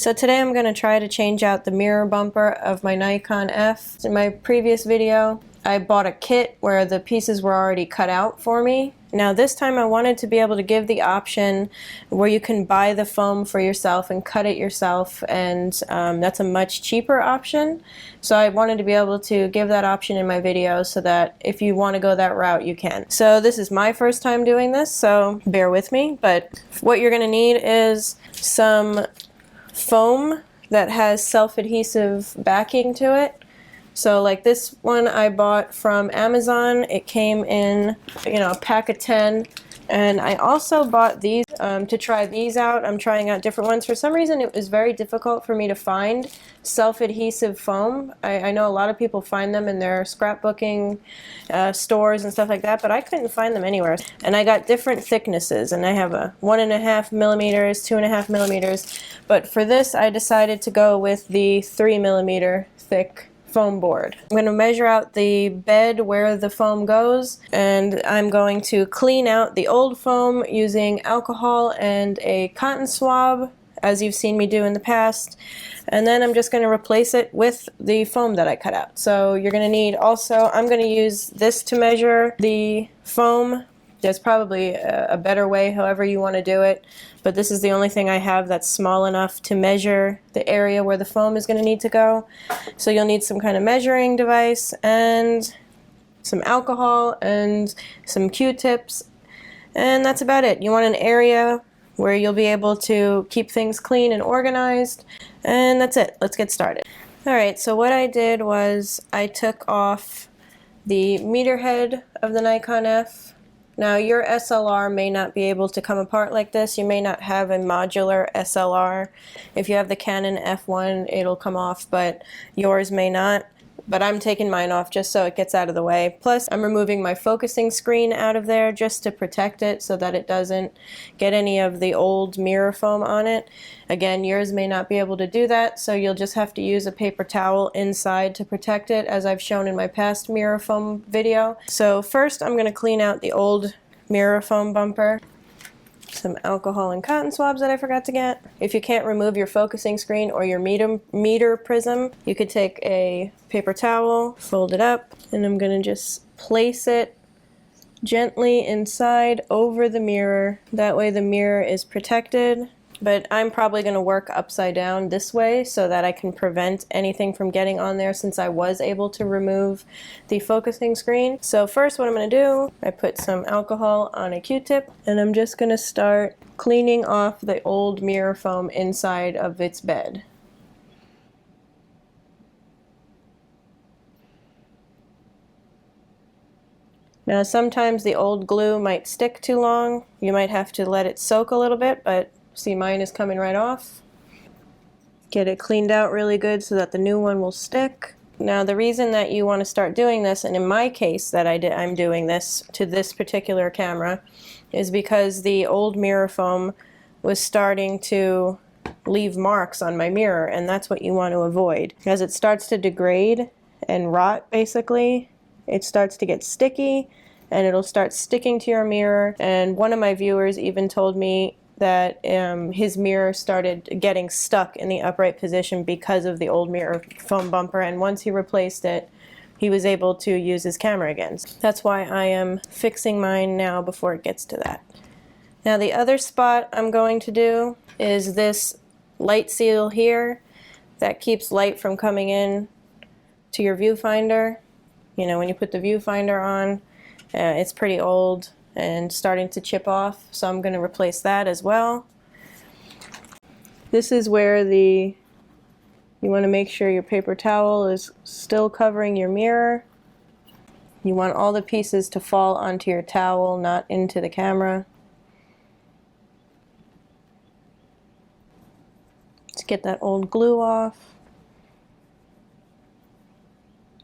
So today I'm going to try to change out the mirror bumper of my Nikon F. In my previous video, I bought a kit where the pieces were already cut out for me. Now this time I wanted to be able to give the option where you can buy the foam for yourself and cut it yourself, and that's a much cheaper option. So I wanted to be able to give that option in my video so that if you want to go that route, you can. So this is my first time doing this, so bear with me. But what you're going to need is some foam that has self-adhesive backing to it. So like this one I bought from Amazon. It came in, a pack of 10. And I also bought these to try these out. I'm trying out different ones. For some reason it was very difficult for me to find self-adhesive foam. I know a lot of people find them in their scrapbooking stores and stuff like that, but I couldn't find them anywhere. And I got different thicknesses, and I have a 1.5 millimeters, 2.5 millimeters. But for this I decided to go with the 3 millimeter thick foam board. I'm going to measure out the bed where the foam goes, and I'm going to clean out the old foam using alcohol and a cotton swab, as you've seen me do in the past, and then I'm just going to replace it with the foam that I cut out. So you're going to need also, I'm going to use this to measure the foam. There's probably a better way, however you want to do it, but this is the only thing I have that's small enough to measure the area where the foam is going to need to go. So you'll need some kind of measuring device and some alcohol and some Q-tips, and that's about it. You want an area where you'll be able to keep things clean and organized, and that's it. Let's get started. Alright, so what I did was I took off the meter head of the Nikon F. Now your SLR may not be able to come apart like this. You may not have a modular SLR. If you have the Canon F1, it'll come off, but yours may not. But I'm taking mine off just so it gets out of the way. Plus, I'm removing my focusing screen out of there just to protect it so that it doesn't get any of the old mirror foam on it. Again, yours may not be able to do that, so you'll just have to use a paper towel inside to protect it, as I've shown in my past mirror foam video. So first, I'm going to clean out the old mirror foam bumper. Some alcohol and cotton swabs that I forgot to get. If you can't remove your focusing screen or your meter prism, you could take a paper towel, fold it up, and I'm going to just place it gently inside over the mirror. That way the mirror is protected. But I'm probably going to work upside down this way so that I can prevent anything from getting on there, since I was able to remove the focusing screen. So first what I'm going to do, I put some alcohol on a Q-tip, and I'm just going to start cleaning off the old mirror foam inside of its bed. Now sometimes the old glue might stick too long. You might have to let it soak a little bit, but see, mine is coming right off. Get it cleaned out really good so that the new one will stick. Now the reason that you want to start doing this, and in my case that I'm doing this to this particular camera, is because the old mirror foam was starting to leave marks on my mirror, and that's what you want to avoid. As it starts to degrade and rot, basically, it starts to get sticky and it'll start sticking to your mirror. And one of my viewers even told me that his mirror started getting stuck in the upright position because of the old mirror foam bumper, and once he replaced it, he was able to use his camera again. That's why I am fixing mine now before it gets to that. Now the other spot I'm going to do is this light seal here that keeps light from coming in to your viewfinder. You know, when you put the viewfinder on, it's pretty old and starting to chip off, so I'm going to replace that as well. This is where you want to make sure your paper towel is still covering your mirror. You want all the pieces to fall onto your towel, not into the camera. Let's get that old glue off.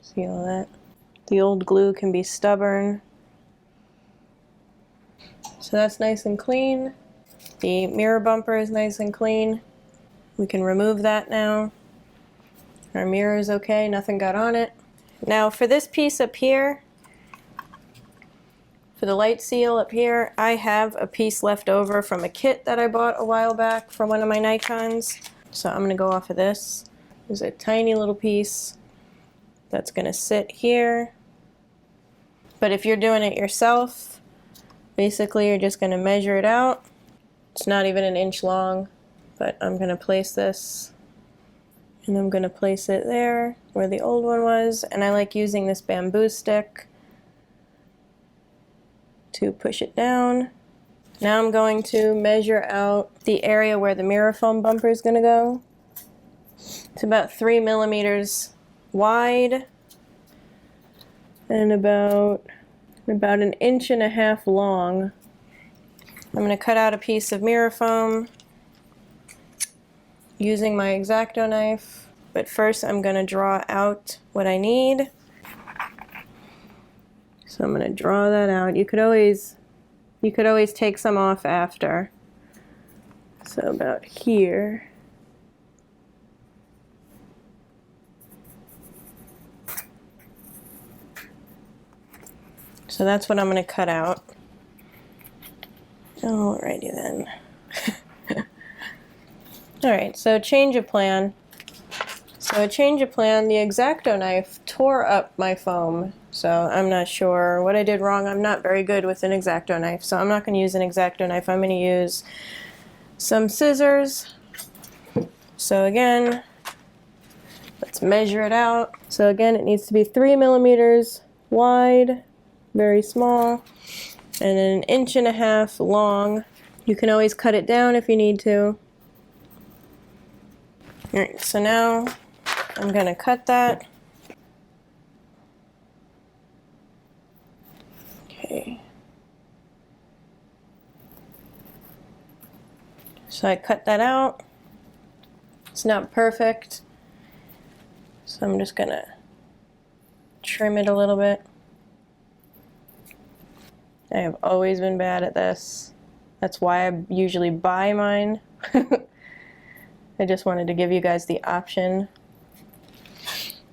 See all that? The old glue can be stubborn. So that's nice and clean. The mirror bumper is nice and clean. We can remove that now. Our mirror is okay, nothing got on it. Now for this piece up here, for the light seal up here, I have a piece left over from a kit that I bought a while back from one of my Nikons. So I'm going to go off of this. There's a tiny little piece that's going to sit here. But if you're doing it yourself, basically you're just going to measure it out. It's not even an inch long, but I'm going to place this, and I'm going to place it there where the old one was. And I like using this bamboo stick to push it down. Now I'm going to measure out the area where the mirror foam bumper is going to go. It's about 3 millimeters wide and about 1.5 inches long. I'm going to cut out a piece of mirror foam using my X-Acto knife, but first I'm going to draw out what I need. So I'm going to draw that out. You could always take some off after. So about here. So that's what I'm going to cut out. Alrighty then. Alright, so change of plan. So a change of plan, the X-Acto knife tore up my foam. So I'm not sure what I did wrong. I'm not very good with an X-Acto knife, so I'm not going to use an X-Acto knife. I'm going to use some scissors. So again, let's measure it out. So again, it needs to be 3 millimeters wide, very small, and then 1.5 inches long. You can always cut it down if you need to. Alright, so now I'm going to cut that. Okay. So I cut that out. It's not perfect, so I'm just going to trim it a little bit. I have always been bad at this. That's why I usually buy mine. I just wanted to give you guys the option.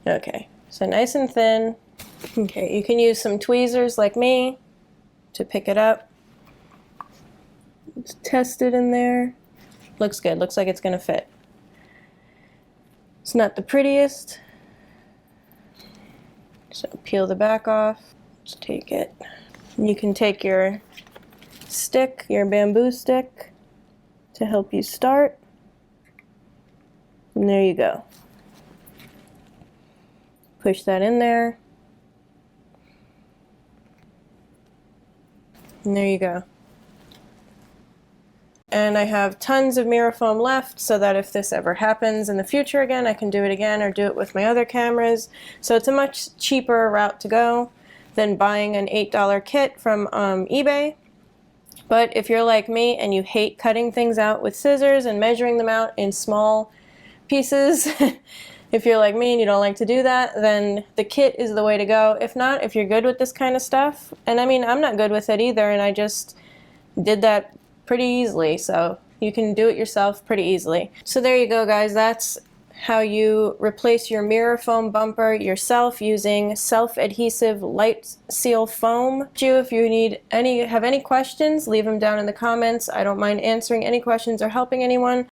Okay, so nice and thin. Okay, you can use some tweezers like me to pick it up. Let's test it in there. Looks good, looks like it's gonna fit. It's not the prettiest. So peel the back off. Let's take it. You can take your stick, your bamboo stick, to help you start. And there you go. Push that in there. And there you go. And I have tons of mirror foam left so that if this ever happens in the future again, I can do it again or do it with my other cameras. So it's a much cheaper route to go than buying an $8 kit from eBay. But if you're like me and you hate cutting things out with scissors and measuring them out in small pieces, if you're like me and you don't like to do that, then the kit is the way to go. If not, if you're good with this kind of stuff, and I mean, I'm not good with it either, and I just did that pretty easily, so you can do it yourself pretty easily. So there you go, guys. That's how you replace your mirror foam bumper yourself using self-adhesive light seal foam. If you have any questions, leave them down in the comments. I don't mind answering any questions or helping anyone.